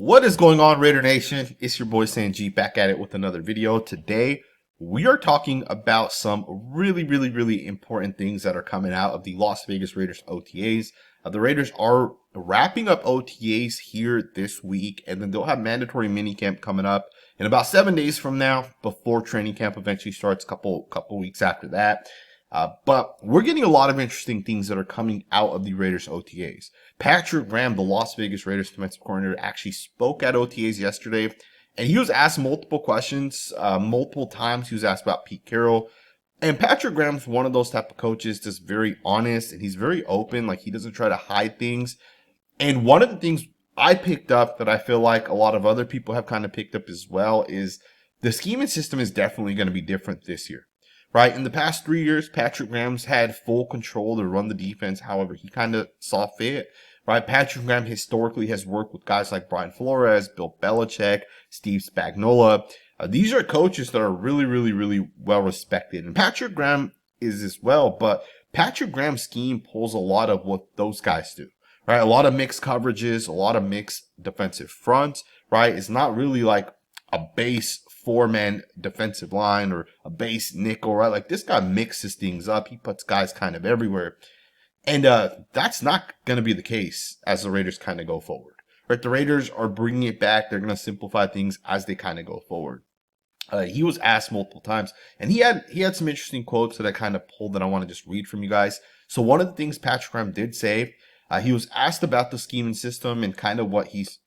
What is going on, Raider Nation? It's your boy Sanjit back at it with another video. Today, we are talking about some really important things that are coming out of the Las Vegas Raiders OTAs. The Raiders are wrapping up OTAs here this week, and then they'll have mandatory minicamp coming up in about 7 days from now before training camp eventually starts, couple weeks after that. But we're getting a lot of interesting things that are coming out of the Raiders OTAs. Patrick Graham, the Las Vegas Raiders defensive coordinator, actually spoke at OTAs yesterday, and he was asked multiple questions, multiple times. He was asked about Pete Carroll. And Patrick Graham's one of those type of coaches that's very honest, and he's very open. Like, he doesn't try to hide things. And one of the things I picked up that I feel like a lot of other people have kind of picked up as well is the scheme and system is definitely going to be different this year. Right, in the past 3 years, Patrick Graham's had full control to run the defense. However, he kind of saw fit. Right, Patrick Graham historically has worked with guys like Brian Flores, Bill Belichick, Steve Spagnuolo. These are coaches that are really well respected, and Patrick Graham is as well. But Patrick Graham's scheme pulls a lot of what those guys do. Right, a lot of mixed coverages, a lot of mixed defensive fronts. Right, it's not really like a base four-man defensive line or a base nickel, right? Like, this guy mixes things up. He puts guys kind of everywhere. And that's not going to be the case as the Raiders kind of go forward. Right? The Raiders are bringing it back. They're going to simplify things as they kind of go forward. He was asked multiple times, and he had some interesting quotes that I kind of pulled that I want to just read from you guys. So one of the things Patrick Graham did say, he was asked about the scheme and system and kind of what he's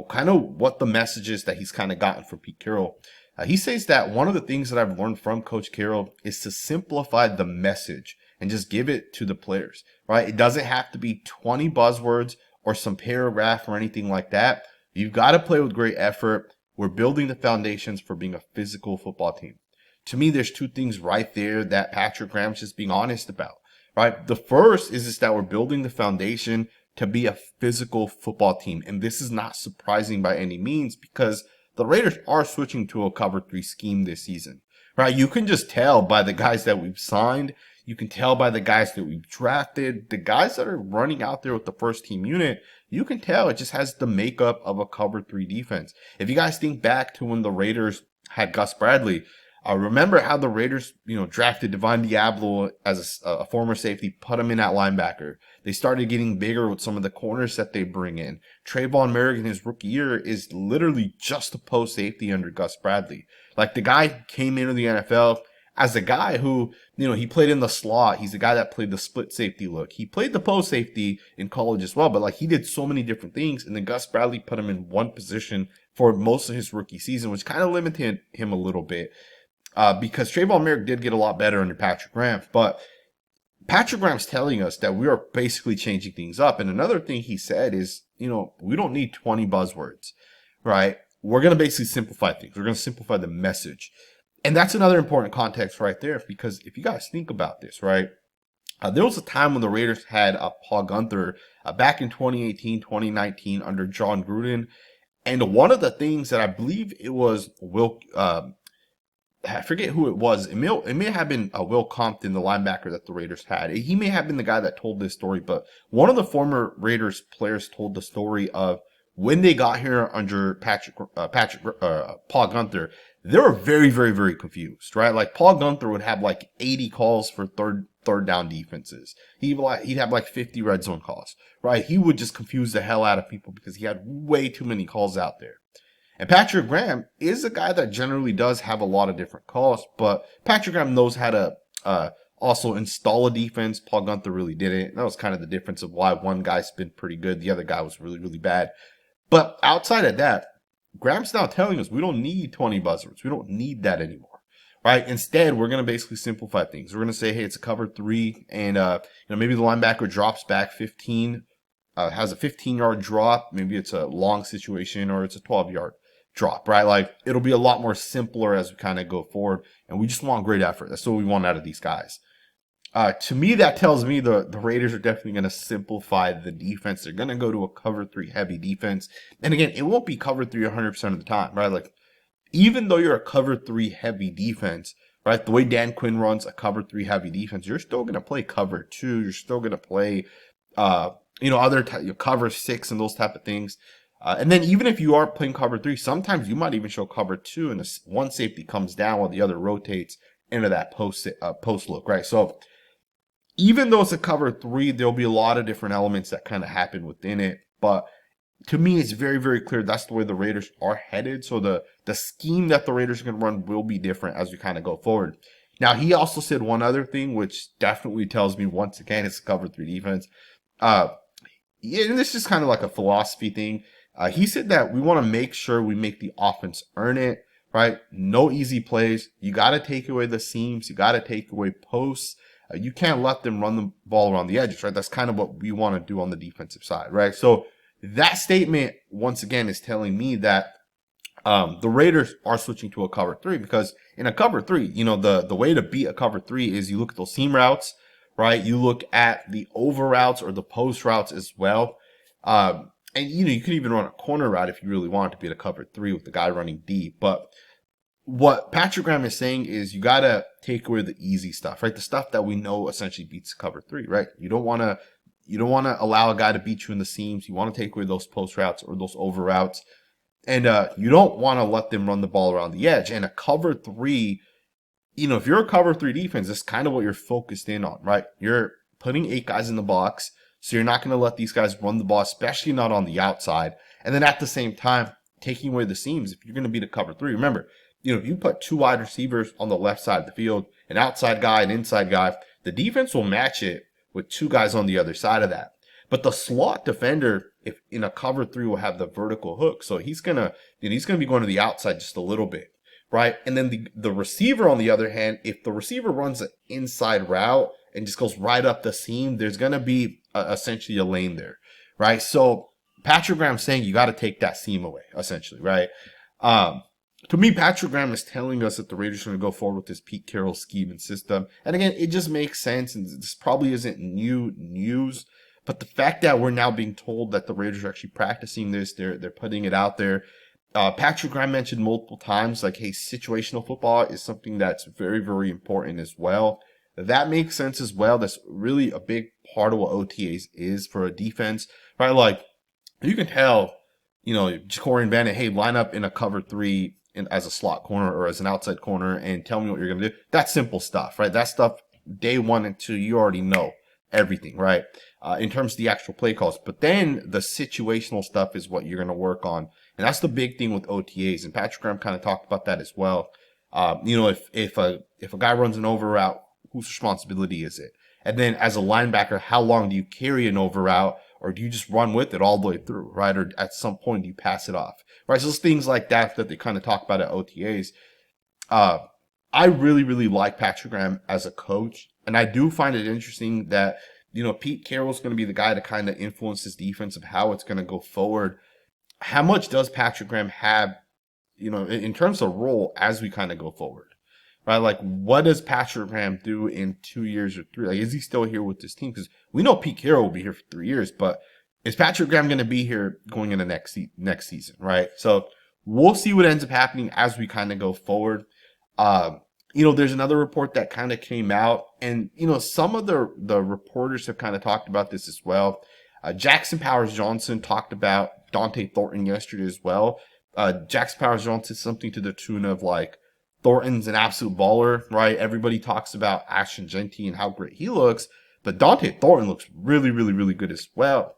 kind of what the messages that he's kind of gotten from Pete Carroll. He says that one of the things that I've learned from Coach Carroll is to simplify the message and just give it to the players, right? It doesn't have to be 20 buzzwords or some paragraph or anything like that. You've got to play with great effort. We're building the foundations for being a physical football team. To me, there's two things right there that Patrick Graham's just being honest about, right? The first is that we're building the foundation to be a physical football team. And this is not surprising by any means because the Raiders are switching to a cover 3 scheme this season, right? You can just tell by the guys that we've signed. You can tell by the guys that we've drafted, the guys that are running out there with the first team unit. You can tell it just has the makeup of a cover 3 defense. If you guys think back to when the Raiders had Gus Bradley, remember how the Raiders, drafted Divine Diablo as a former safety, put him in at linebacker. They started getting bigger with some of the corners that they bring in. Trayvon Merrick in his rookie year is literally just a post safety under Gus Bradley. Like, the guy came into the NFL as a guy who, he played in the slot. He's the guy that played the split safety look. He played the post safety in college as well, but like, he did so many different things. And then Gus Bradley put him in one position for most of his rookie season, which kind of limited him a little bit. Because Trayvon Merrick did get a lot better under Patrick Graham. But Patrick Graham's telling us that we are basically changing things up. And another thing he said is, we don't need 20 buzzwords, right? We're going to basically simplify things. We're going to simplify the message. And that's another important context right there, because if you guys think about this, right? There was a time when the Raiders had Paul Guenther back in 2018, 2019 under John Gruden. And one of the things that I believe it was I forget who it was. It may have been Will Compton, the linebacker that the Raiders had. He may have been the guy that told this story, but one of the former Raiders players told the story of when they got here under Paul Guenther. They were very confused, right? Like, Paul Guenther would have like 80 calls for third down defenses. He'd have like 50 red zone calls, right? He would just confuse the hell out of people because he had way too many calls out there. And Patrick Graham is a guy that generally does have a lot of different calls, but Patrick Graham knows how to also install a defense. Paul Guenther really didn't. That was kind of the difference of why one guy's been pretty good. The other guy was really bad. But outside of that, Graham's now telling us we don't need 20 buzzwords. We don't need that anymore, right? Instead, we're going to basically simplify things. We're going to say, hey, it's a cover 3, and maybe the linebacker drops back 15, has a 15-yard drop. Maybe it's a long situation or it's a 12-yard drop, right? Like, it'll be a lot more simpler as we kind of go forward, and we just want great effort. That's what we want out of these guys. To me, that tells me the Raiders are definitely going to simplify the defense. They're going to go to a cover 3 heavy defense. And again, it won't be cover 3 100% of the time, right? Like, even though you're a cover 3 heavy defense, right? The way Dan Quinn runs a cover 3 heavy defense, you're still going to play cover 2. You're still going to play, other cover 6 and those type of things. And then even if you are playing cover 3, sometimes you might even show cover 2 and one safety comes down while the other rotates into that post look, right? So even though it's a cover 3, there'll be a lot of different elements that kind of happen within it. But to me, it's very, very clear that's the way the Raiders are headed. So the scheme that the Raiders are going to run will be different as we kind of go forward. Now, he also said one other thing, which definitely tells me, once again, it's a cover 3 defense. Yeah, and this is kind of like a philosophy thing. He said that we want to make sure we make the offense earn it, right? No easy plays. You got to take away the seams. You got to take away posts. You can't let them run the ball around the edges, right? That's kind of what we want to do on the defensive side, right? So that statement, once again, is telling me that the Raiders are switching to a cover 3, because in a cover 3, the way to beat a cover 3 is you look at those seam routes, right? You look at the over routes or the post routes as well. And, you could even run a corner route if you really wanted to beat a cover 3 with the guy running deep. But what Patrick Graham is saying is you got to take away the easy stuff, right? The stuff that we know essentially beats cover 3, right? You don't want to allow a guy to beat you in the seams. You want to take away those post routes or those over routes. And you don't want to let them run the ball around the edge. And a cover 3, if you're a cover 3 defense, that's kind of what you're focused in on, right? You're putting 8 guys in the box, so you're not going to let these guys run the ball, especially not on the outside. And then at the same time, taking away the seams. If you're going to beat a cover 3, remember, if you put 2 wide receivers on the left side of the field, an outside guy, an inside guy, the defense will match it with 2 guys on the other side of that. But the slot defender, if in a cover 3, will have the vertical hook, so he's gonna be going to the outside just a little bit, right? And then the receiver, on the other hand, if the receiver runs an inside route and just goes right up the seam, there's gonna be essentially a lane there, right? So Patrick Graham's saying you got to take that seam away, essentially, right? To me, Patrick Graham is telling us that the Raiders are going to go forward with this Pete Carroll scheme and system. And again, it just makes sense, and this probably isn't new news. But the fact that we're now being told that the Raiders are actually practicing this, they're putting it out there. Patrick Graham mentioned multiple times, like, hey, situational football is something that's very, very important as well. That makes sense as well. That's really a big part of what OTAs is for a defense, right? Like, you can tell, Jakorian Bennett, hey, line up in a cover 3 as a slot corner or as an outside corner and tell me what you're going to do. That's simple stuff, right? That stuff, day 1 and 2, you already know everything, right? In terms of the actual play calls. But then the situational stuff is what you're going to work on. And that's the big thing with OTAs. And Patrick Graham kind of talked about that as well. If a guy runs an over route, whose responsibility is it? And then as a linebacker, how long do you carry an over route? Or do you just run with it all the way through, right? Or at some point, do you pass it off? Right? So those things like that they kind of talk about at OTAs. I really, really like Patrick Graham as a coach. And I do find it interesting that, Pete Carroll's going to be the guy to kind of influence this defense of how it's going to go forward. How much does Patrick Graham have, in terms of role as we kind of go forward? Right? Like, what does Patrick Graham do in 2 years or 3? Like, is he still here with this team? Because we know Pete Carroll will be here for 3 years, but is Patrick Graham going to be here going into next season, right? So we'll see what ends up happening as we kind of go forward. There's another report that kind of came out, and, some of the reporters have kind of talked about this as well. Jackson Powers-Johnson talked about Dante Thornton yesterday as well. Jackson Powers-Johnson, something to the tune of, like, Thornton's an absolute baller, right? Everybody talks about Ashton Jeanty and how great he looks, but Dante Thornton looks really, really, really good as well.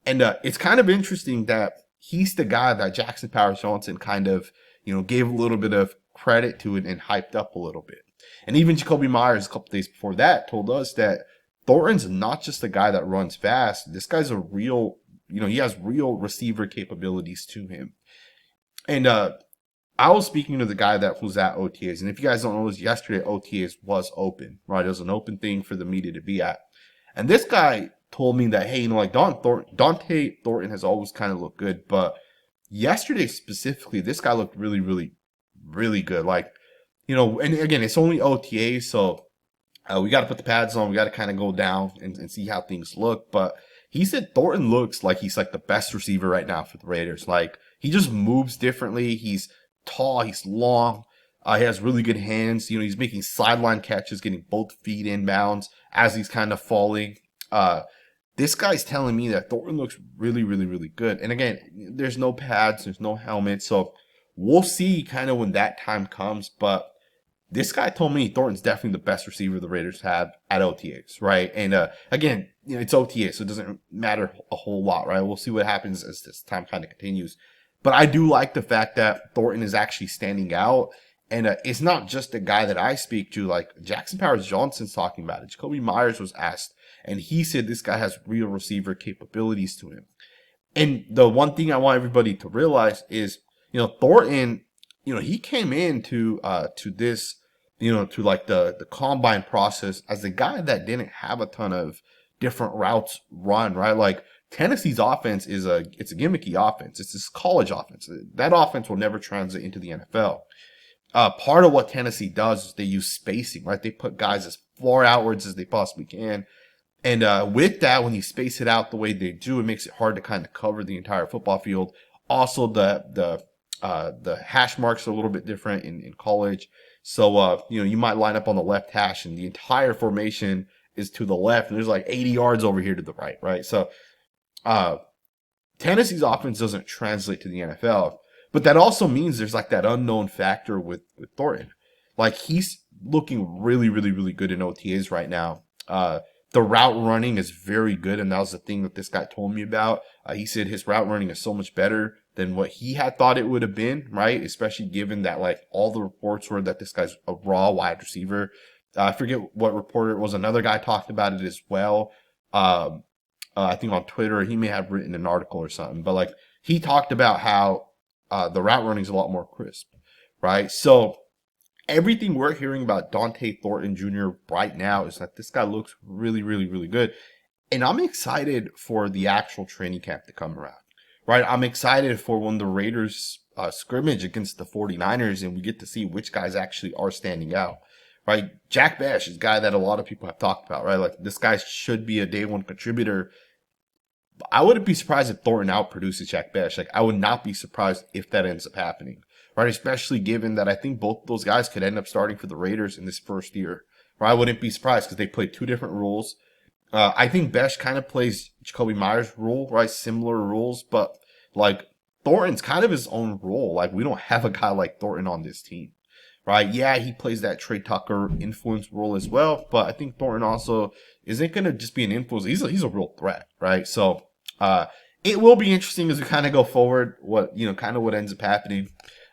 And it's kind of interesting that he's the guy that Jackson Powers-Johnson kind of, gave a little bit of credit to it and hyped up a little bit. And even Jacoby Myers, a couple days before that, told us that Thornton's not just a guy that runs fast. This guy's a real, he has real receiver capabilities to him. And I was speaking to the guy that was at OTAs, and if you guys don't know, yesterday OTAs was open, right? It was an open thing for the media to be at. And this guy told me that, hey, like Dante Thornton has always kind of looked good, but yesterday specifically, this guy looked really, really, really good. Like, and again, it's only OTAs, so we got to put the pads on. We got to kind of go down and see how things look. But he said Thornton looks like he's like the best receiver right now for the Raiders. Like, he just moves differently. He's tall, he's long, he has really good hands. He's making sideline catches, getting both feet inbounds as he's kind of falling. this guy's telling me that Thornton looks really, really, really good. And again, there's no pads, there's no helmet. So we'll see kind of when that time comes. But this guy told me Thornton's definitely the best receiver the Raiders have at OTAs, right? And again, it's OTA, so it doesn't matter a whole lot, right? We'll see what happens as this time kind of continues. But I do like the fact that Thornton is actually standing out. And it's not just a guy that I speak to. Like Jackson Powers-Johnson's talking about it. Jacoby Myers was asked, and he said this guy has real receiver capabilities to him. And the one thing I want everybody to realize is, Thornton, he came into to this, to like the combine process as a guy that didn't have a ton of different routes run, right? Like Tennessee's offense it's a gimmicky offense. It's this college offense. That offense will never translate into the NFL. Part of what Tennessee does is they use spacing, right? They put guys as far outwards as they possibly can. And with that, when you space it out the way they do, it makes it hard to kind of cover the entire football field. Also, the hash marks are a little bit different in college. So, you might line up on the left hash and the entire formation is to the left and there's like 80 yards over here to the right, right? So, Tennessee's offense doesn't translate to the NFL, but that also means there's like that unknown factor with Thornton. Like he's looking really, really, really good in OTAs right now. The route running is very good, and that was the thing that this guy told me about. He said his route running is so much better than what he had thought it would have been, right? Especially given that like all the reports were that this guy's a raw wide receiver. I forget what reporter it was. Another guy talked about it as well. I think on Twitter, he may have written an article or something, but like he talked about how the route running is a lot more crisp, right? So everything we're hearing about Dante Thornton Jr. right now is that this guy looks really, really, really good. And I'm excited for the actual training camp to come around, right? I'm excited for when the Raiders scrimmage against the 49ers and we get to see which guys actually are standing out, right? Jack Bech is a guy that a lot of people have talked about, right? Like this guy should be a day one contributor. I wouldn't be surprised if Thornton outproduces Jack Bech. Like I would not be surprised if that ends up happening. Right, especially given that I think both of those guys could end up starting for the Raiders in this first year. Right, I wouldn't be surprised because they play two different rules. I think Bech kind of plays Jacoby Myers' role, right? Similar rules, but like Thornton's kind of his own role. Like we don't have a guy like Thornton on this team, right? Yeah, he plays that Trey Tucker influence role as well, but I think Thornton also isn't going to just be an influence. He's a real threat, right? So it will be interesting as we kind of go forward. What what ends up happening.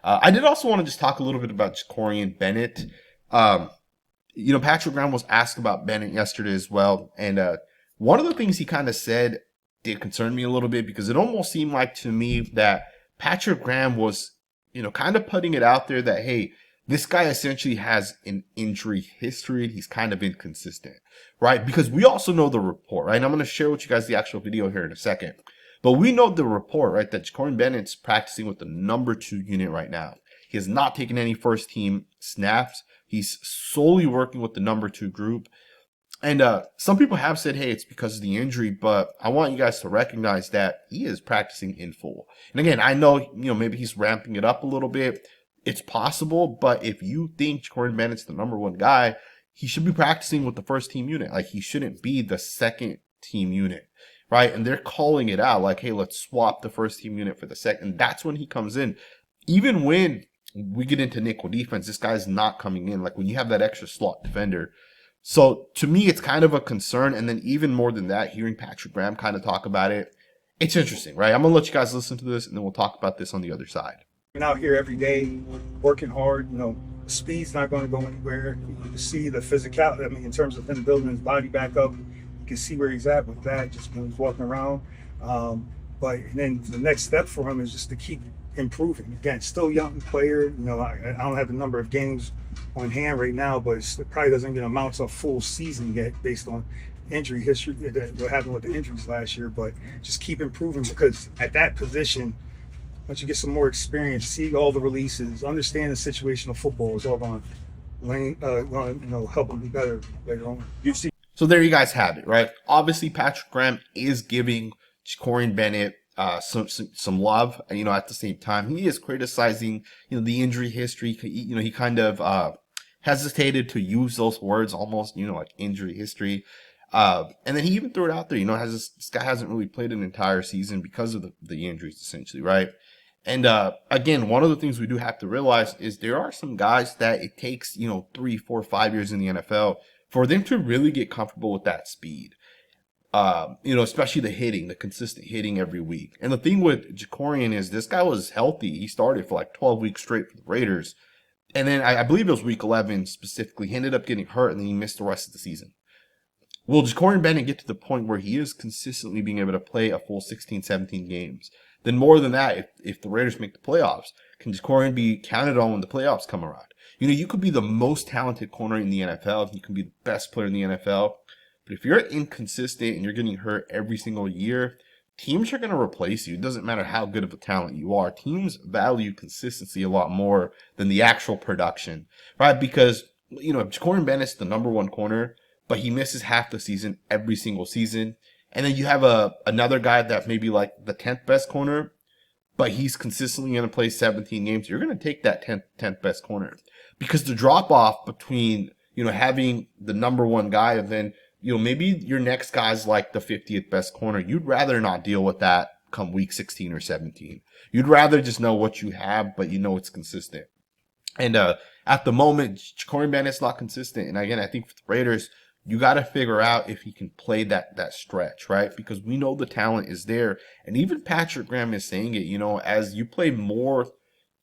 I did also want to just talk a little bit about Jakorian Bennett. Patrick Graham was asked about Bennett yesterday as well. And one of the things he kind of said did concern me a little bit because it almost seemed like to me that Patrick Graham was, kind of putting it out there that, hey, this guy essentially has an injury history and he's kind of inconsistent, right? Because we also know the report, right? And I'm going to share with you guys the actual video here in a second. But we know the report, right, that Jakorian Bennett's practicing with the number 2 unit right now. He has not taken any first team snaps. He's solely working with the number 2 group. And some people have said, hey, it's because of the injury, but I want you guys to recognize that he is practicing in full. And again, I know, maybe he's ramping it up a little bit. It's possible, but if you think Jakorian Bennett's the number 1 guy, he should be practicing with the first team unit. Like he shouldn't be the second team unit. Right, and they're calling it out like, hey, let's swap the first team unit for the second. That's when he comes in. Even when we get into nickel defense, this guy's not coming in. Like when you have that extra slot defender. So to me, it's kind of a concern. And then even more than that, hearing Patrick Graham kind of talk about it, it's interesting, right? I'm going to let you guys listen to this and then we'll talk about this on the other side. Been out here every day, working hard, the speed's not going to go anywhere. You see the physicality, in terms of him building his body back up. Can see where he's at with that just when he's walking around, but then the next step for him is just to keep improving. Again, still young player. I don't have the number of games on hand right now, but it probably doesn't get amount to a full season yet based on injury history what happened with the injuries last year. But just keep improving because at that position, once you get some more experience, see all the releases, understand the situational football is all going to help him be better later on. So there you guys have it, right? Obviously, Patrick Graham is giving Jakorian Bennett some love. At the same time, he is criticizing the injury history. He kind of hesitated to use those words, almost like injury history. And then he even threw it out there, has this guy hasn't really played an entire season because of the injuries, essentially, right? And again, one of the things we do have to realize is there are some guys that it takes, 3, 4, 5 years in the NFL for them to really get comfortable with that speed. Especially the consistent hitting every week. And the thing with Jakorian is this guy was healthy. He started for like 12 weeks straight for the Raiders. And then I believe it was week 11 specifically. He ended up getting hurt and then he missed the rest of the season. Will Jakorian Bennett get to the point where he is consistently being able to play a full 16, 17 games? Then more than that, if the Raiders make the playoffs, can Jakorian be counted on when the playoffs come around? You could be the most talented corner in the NFL. You can be the best player in the NFL. But if you're inconsistent and you're getting hurt every single year, teams are going to replace you. It doesn't matter how good of a talent you are. Teams value consistency a lot more than the actual production, right? Because, if Jakorian Bennett's the number one corner, but he misses half the season every single season. And then you have another guy that may be like the 10th best corner, but he's consistently going to play 17 games. You're going to take that 10th best corner because the drop off between, having the number one guy and then, maybe your next guy's like the 50th best corner. You'd rather not deal with that come week 16 or 17. You'd rather just know what you have, but it's consistent. And at the moment, Jakorian Bennett's not consistent. And again, I think for the Raiders, you got to figure out if he can play that stretch, right? Because we know the talent is there. And even Patrick Graham is saying it, as you play more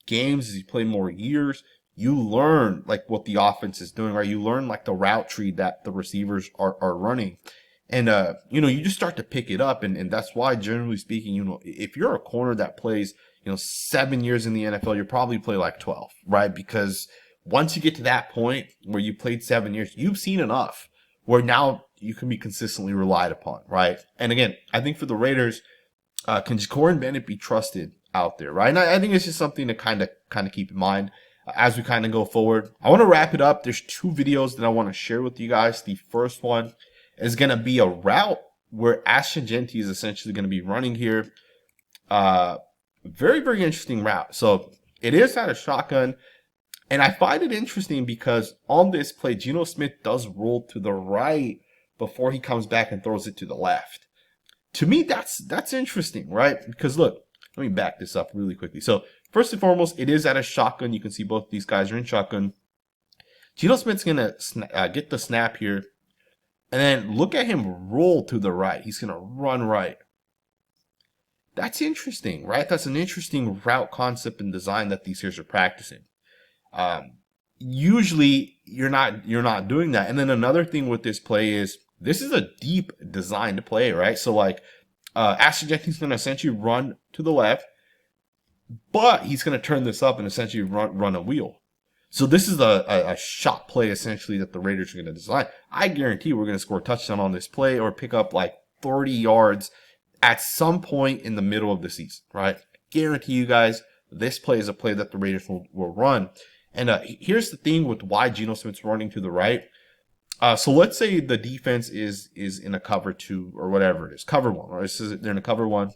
games, as you play more years, you learn like what the offense is doing, right? You learn like the route tree that the receivers are running. And, you just start to pick it up. And that's why, generally speaking, if you're a corner that plays, 7 years in the NFL, you probably play like 12, right? Because once you get to that point where you played 7 years, you've seen enough where now you can be consistently relied upon, right? And again, I think for the Raiders, can Jakorian Bennett be trusted out there, right? And I think it's just something to kind of keep in mind as we kind of go forward. I want to wrap it up. There's 2 videos that I want to share with you guys. The first one is going to be a route where Ashton Jeanty is essentially going to be running here. Very, very interesting route. So it is out of shotgun. And I find it interesting because on this play, Geno Smith does roll to the right before he comes back and throws it to the left. To me, that's interesting, right? Because look, let me back this up really quickly. So first and foremost, it is out of shotgun. You can see both these guys are in shotgun. Geno Smith's going to get the snap here. And then look at him roll to the right. He's going to run right. That's interesting, right? That's an interesting route concept and design that these guys are practicing. Usually you're not doing that. And then another thing with this play is this is a deep designed play, right? So like, Ashton Jeanty's going to essentially run to the left, but he's going to turn this up and essentially run a wheel. So this is a shot play essentially that the Raiders are going to design. I guarantee we're going to score a touchdown on this play or pick up like 30 yards at some point in the middle of the season, right? Guarantee you guys this play is a play that the Raiders will run. And here's the thing with why Geno Smith's running to the right. So let's say the defense is in a cover 2 or whatever it is, cover 1, right? They're in a cover 1,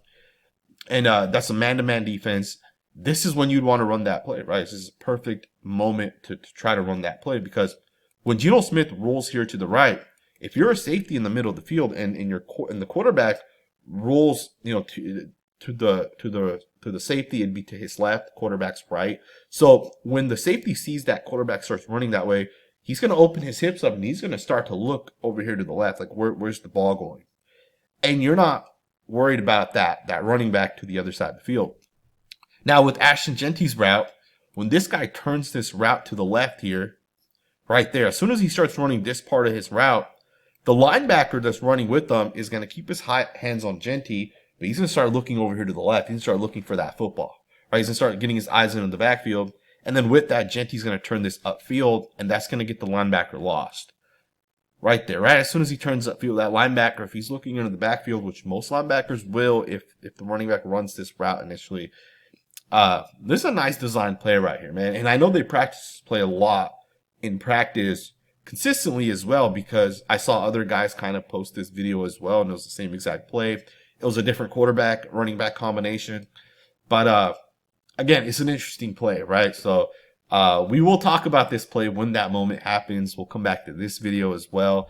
and that's a man-to-man defense. This is when you'd want to run that play, right? This is a perfect moment to try to run that play because when Geno Smith rolls here to the right, if you're a safety in the middle of the field and the quarterback rolls, to the safety, it'd be to his left, quarterback's right. So when the safety sees that quarterback starts running that way, he's going to open his hips up and he's going to start to look over here to the left, like where's the ball going? And you're not worried about that running back to the other side of the field. Now with Ashton Jeanty's route, when this guy turns this route to the left here, right there, as soon as he starts running this part of his route, the linebacker that's running with them is going to keep his hands on Jeanty, but he's going to start looking over here to the left. He's going to start looking for that football, right? He's going to start getting his eyes into the backfield. And then with that, Jeanty's going to turn this upfield, and that's going to get the linebacker lost. Right there, right? As soon as he turns upfield, that linebacker, if he's looking into the backfield, which most linebackers will if the running back runs this route initially, this is a nice design play right here, man. And I know they practice this play a lot in practice consistently as well because I saw other guys kind of post this video as well, and it was the same exact play. It was a different quarterback, running back combination. But again, it's an interesting play, right? So we will talk about this play when that moment happens. We'll come back to this video as well.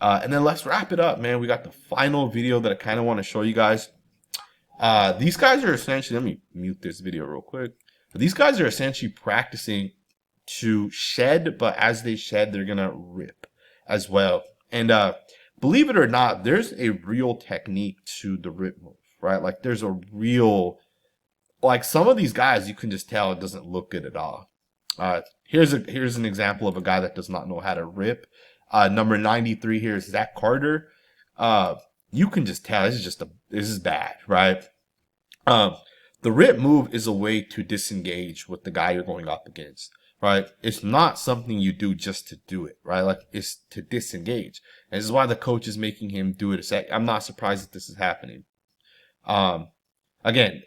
And then let's wrap it up, man. We got the final video that I kind of want to show you guys. These guys are essentially, let me mute this video real quick. These guys are essentially practicing to shed, but as they shed, they're going to rip as well. And believe it or not, there's a real technique to the rip move, right? Like there's a real, like some of these guys, you can just tell it doesn't look good at all. Here's an example of a guy that does not know how to rip. Number 93 here is Zach Carter. You can just tell this is bad, right? The rip move is a way to disengage with the guy you're going up against, right? It's not something you do just to do it, right? Like it's to disengage. And this is why the coach is making him do it. I'm not surprised that this is happening. Again,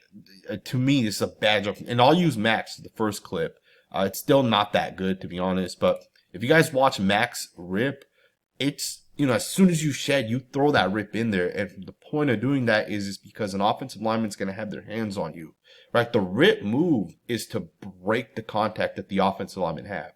to me, this is a bad joke. And I'll use Maxx, the first clip. It's still not that good, to be honest. But if you guys watch Maxx rip, it's, you know, as soon as you shed, you throw that rip in there. And the point of doing that is because an offensive lineman's going to have their hands on you, right? The rip move is to break the contact that the offensive linemen have.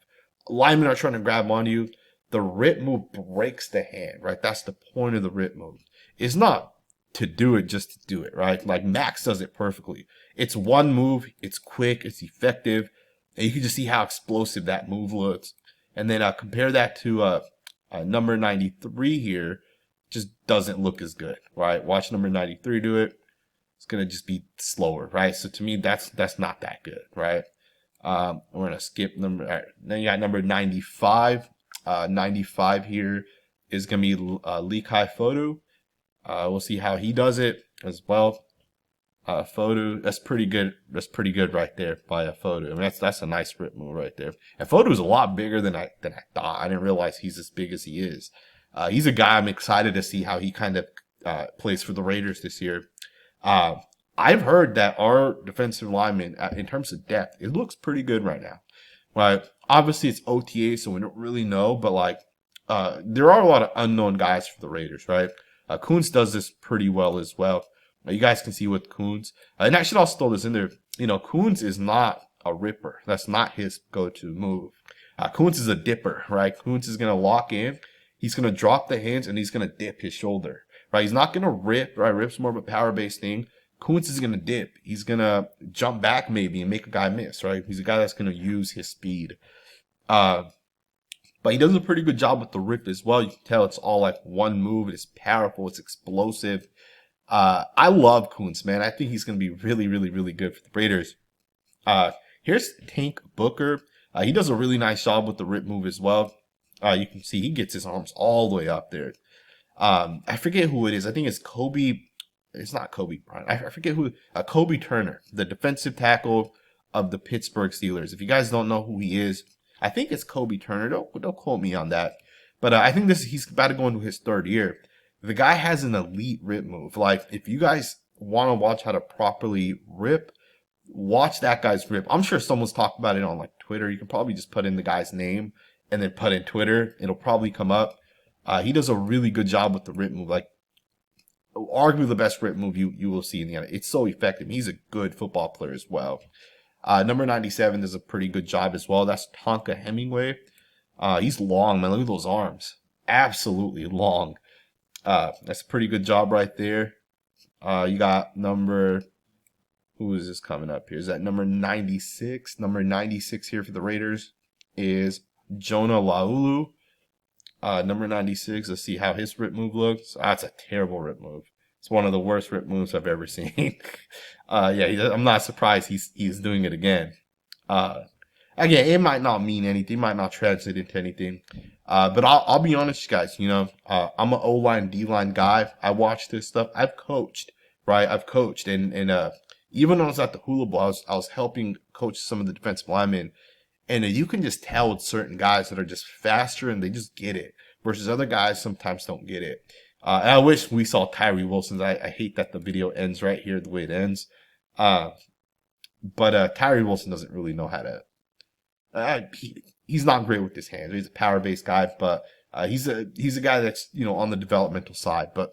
Linemen are trying to grab onto you. The rip move breaks the hand, right? That's the point of the rip move. It's not to do it just to do it, right? Like Maxx does it perfectly. It's one move. It's quick. It's effective. And you can just see how explosive that move looks. And then compare that to number 93 here. Just doesn't look as good, right? Watch number 93 do it. It's going to just be slower, right? So to me, that's not that good, right? We're going to skip number. All right. Then you got number 95. 95 here is going to be Lekai Photo. We'll see how he does it as well. Photo, that's pretty good. That's pretty good right there by a Photo. I mean, that's a nice rip move right there. And Photo is a lot bigger than I thought. I didn't realize he's as big as he is. He's a guy I'm excited to see how he kind of plays for the Raiders this year. I've heard that our defensive lineman, in terms of depth, it looks pretty good right now. Right? Obviously, it's OTA, so we don't really know. But like, there are a lot of unknown guys for the Raiders, right? Koonce does this pretty well as well. You guys can see with Koonce. And I should also throw this in there. You know, Koonce is not a ripper. That's not his go-to move. Koonce is a dipper, right? Koonce is going to lock in. He's going to drop the hands, and he's going to dip his shoulder, right? He's not going to rip, right? Rip's more of a power-based thing. Koonce is going to dip. He's going to jump back maybe and make a guy miss, right? He's a guy that's going to use his speed. But he does a pretty good job with the rip as well. You can tell it's all like one move. It's powerful. It's explosive. I love Koonce, man. I think he's going to be really, really, really good for the Raiders. Here's Tank Booker. He does a really nice job with the rip move as well. You can see he gets his arms all the way up there. I forget who it is. I think it's Kobe. It's not Kobe Bryant. I forget who. Kobe Turner, the defensive tackle of the Pittsburgh Steelers. If you guys don't know who he is, I think it's Kobe Turner. Don't quote me on that. But I think he's about to go into his third year. The guy has an elite rip move. Like, if you guys want to watch how to properly rip, watch that guy's rip. I'm sure someone's talked about it on like Twitter. You can probably just put in the guy's name and then put in Twitter. It'll probably come up. He does a really good job with the rip move. Like, arguably the best rip move you will see in the NFL. It's so effective. He's a good football player as well. Number 97 does a pretty good job as well. That's Tonka Hemingway. He's long, man. Look at those arms. Absolutely long. That's a pretty good job right there. You got number, who is this coming up here? Is that number 96? Number 96 here for the Raiders is Jonah Laulu. Number 96, let's see how his rip move looks. That's a terrible rip move. It's one of the worst rip moves I've ever seen. I'm not surprised he's doing it again. Again, it might not mean anything. It might not translate into anything. But I'll be honest, guys. You know, I'm an O-line, D-line guy. I watch this stuff. I've coached, right? I've coached. And even when I was at the Hula Bowl, I was helping coach some of the defensive linemen. And you can just tell with certain guys that are just faster and they just get it. Versus other guys sometimes don't get it. And I wish we saw Tyree Wilson's. I hate that the video ends right here the way it ends. But Tyree Wilson doesn't really know how to. He's not great with his hands. He's a power-based guy, but he's a guy that's, you know, on the developmental side. But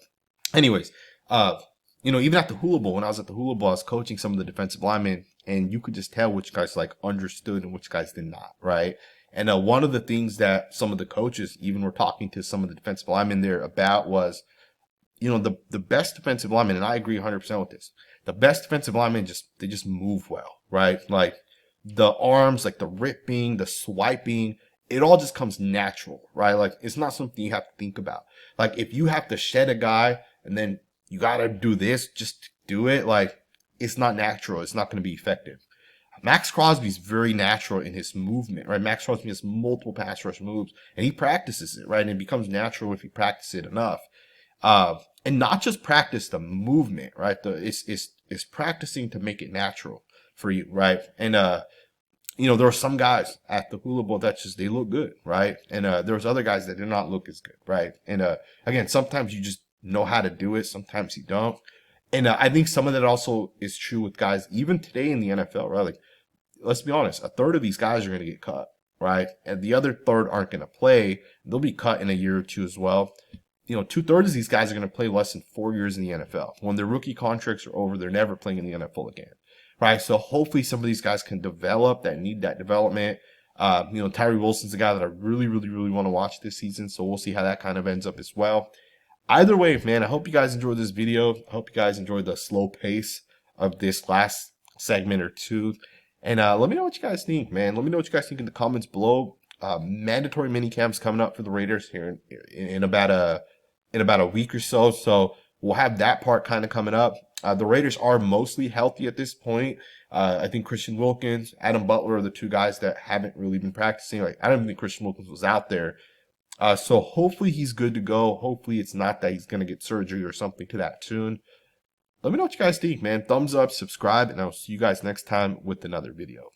anyways, you know, even at the Hula Bowl, when I was at the Hula Bowl, I was coaching some of the defensive linemen, and you could just tell which guys like understood and which guys did not, right? And one of the things that some of the coaches even were talking to some of the defensive linemen there about was, the best defensive linemen, and I agree 100% with this, the best defensive linemen they just move well, right? Like the arms, like the ripping, the swiping, it all just comes natural, right? Like it's not something you have to think about. Like if you have to shed a guy and then you got to do this just to do it, like it's not natural. It's not going to be effective. Maxx Crosby is very natural in his movement, right? Maxx Crosby has multiple pass rush moves and he practices it, right? And it becomes natural if you practice it enough. And not just practice the movement, right? It's practicing to make it natural for you, right? And, there are some guys at the Hula Bowl that they look good, right? And there's other guys that do not look as good, right? And again, sometimes you just know how to do it, sometimes you don't. And I think some of that also is true with guys, even today in the NFL, right? Like, let's be honest, a third of these guys are going to get cut, right? And the other third aren't going to play. They'll be cut in a year or two as well. 2/3 of these guys are going to play less than 4 years in the NFL. When their rookie contracts are over, they're never playing in the NFL again, right? So hopefully some of these guys can develop, that need that development. Tyree Wilson's a guy that I really, really, really want to watch this season. So we'll see how that kind of ends up as well. Either way, man, I hope you guys enjoyed this video. I hope you guys enjoyed the slow pace of this last segment or two. And let me know what you guys think, man. Let me know what you guys think in the comments below. Mandatory mini camps coming up for the Raiders here in about a week or so. So we'll have that part kind of coming up. The Raiders are mostly healthy at this point. I think Christian Wilkins, Adam Butler are the two guys that haven't really been practicing. Like I don't even think Christian Wilkins was out there. So hopefully he's good to go. Hopefully it's not that he's going to get surgery or something to that tune. Let me know what you guys think, man. Thumbs up, subscribe, and I'll see you guys next time with another video.